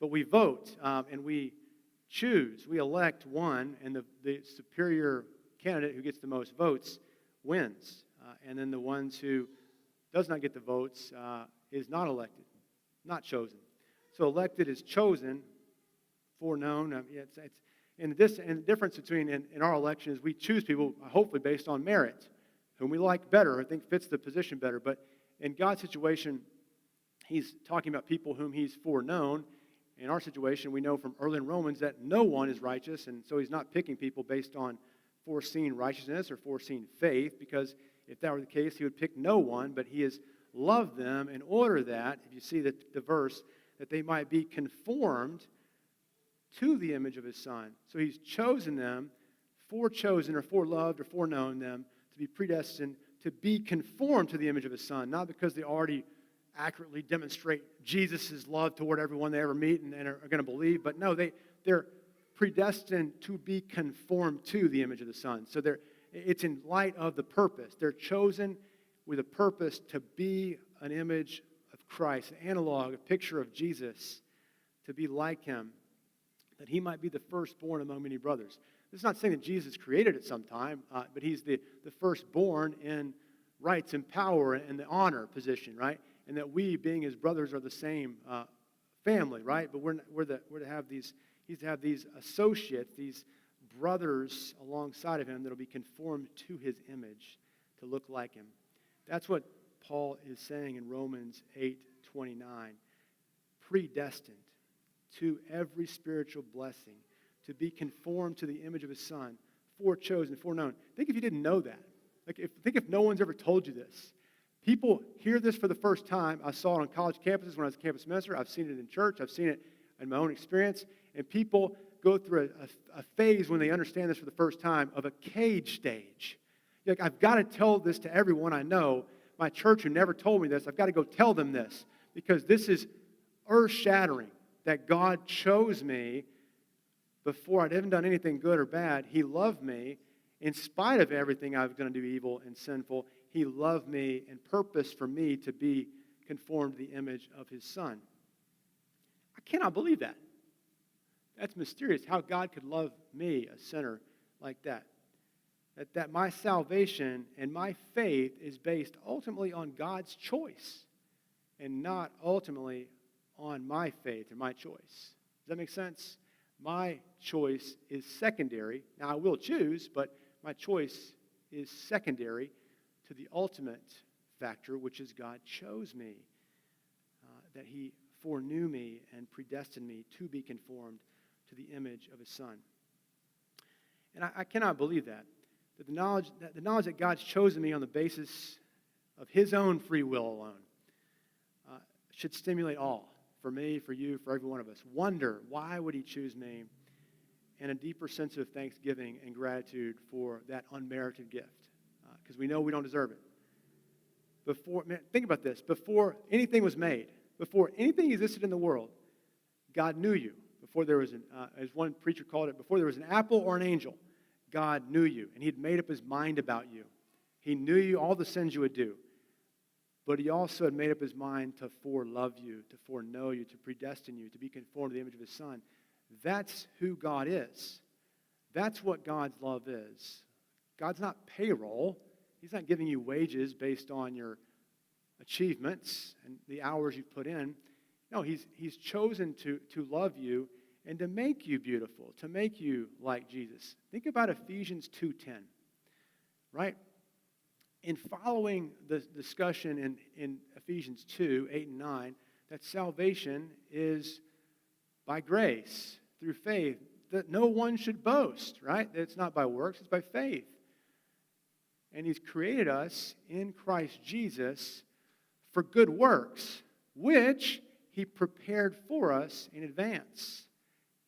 But we vote, and we choose. We elect one, and the superior candidate who gets the most votes wins. And then the ones who does not get the votes is not elected, not chosen. So elected is chosen, foreknown. And the difference between in our election is we choose people, hopefully based on merit, whom we like better, I think fits the position better. But in God's situation, he's talking about people whom he's foreknown. In our situation, we know from early in Romans that no one is righteous, and so he's not picking people based on foreseen righteousness or foreseen faith, because if that were the case, he would pick no one, but he has loved them in order that, if you see the verse, that they might be conformed to the image of his Son. So he's chosen them, forechosen or foreloved or foreknown them to be predestined to be conformed to the image of his Son, not because they already accurately demonstrate Jesus' love toward everyone they ever meet and are going to believe, but no, they're predestined to be conformed to the image of the Son. So it's in light of the purpose. They're chosen with a purpose to be an image of Christ, an analog, a picture of Jesus, to be like him, that he might be the firstborn among many brothers. This is not saying that Jesus created at some time, but he's the firstborn in rights and power and the honor position, right? And that we, being his brothers, are the same family, right? But we're to have these. He's to have these associates, these brothers alongside of him that will be conformed to his image, to look like him. That's what Paul is saying in Romans 8:29. Predestined to every spiritual blessing, to be conformed to the image of his Son, forechosen, foreknown. Think if you didn't know that. Think if no one's ever told you this. People hear this for the first time. I saw it on college campuses when I was a campus minister. I've seen it in church. I've seen it in my own experience. And people go through a phase when they understand this for the first time of a cage stage. Like, I've got to tell this to everyone I know. My church who never told me this, I've got to go tell them this, because this is earth-shattering, that God chose me before I'd even done anything good or bad. He loved me in spite of everything I was going to do evil and sinful. He loved me and purposed for me to be conformed to the image of his Son. I cannot believe that. That's mysterious, how God could love me, a sinner, like that. That my salvation and my faith is based ultimately on God's choice and not ultimately on my faith or my choice. Does that make sense? My choice is secondary. Now, I will choose, but my choice is secondary to the ultimate factor, which is God chose me, that he foreknew me and predestined me to be conformed to the image of his Son. And I cannot believe that. The knowledge that God's chosen me on the basis of his own free will alone should stimulate awe for me, for you, for every one of us. Wonder, why would he choose me? And a deeper sense of thanksgiving and gratitude for that unmerited gift, because we know we don't deserve it. Think about this. Before anything was made, before anything existed in the world, God knew you. Before there was, as one preacher called it, before there was an apple or an angel, God knew you, and he had made up his mind about you. He knew you, all the sins you would do. But he also had made up his mind to forelove you, to foreknow you, to predestine you, to be conformed to the image of his Son. That's who God is. That's what God's love is. God's not payroll. He's not giving you wages based on your achievements and the hours you've put in. No, he's chosen to love you and to make you beautiful, to make you like Jesus. Think about Ephesians 2:10, right? In following the discussion in Ephesians 2:8 and 9, that salvation is by grace, through faith, that no one should boast, right? That it's not by works, it's by faith. And he's created us in Christ Jesus for good works, which he prepared for us in advance.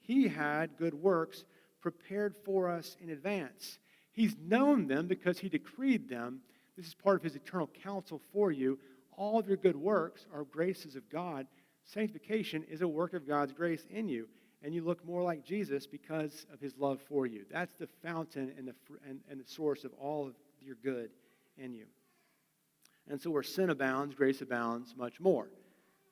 He had good works prepared for us in advance. He's known them because he decreed them. This is part of his eternal counsel for you. All of your good works are graces of God. Sanctification is a work of God's grace in you. And you look more like Jesus because of his love for you. That's the fountain and the source of all of your good in you. And so where sin abounds, grace abounds much more.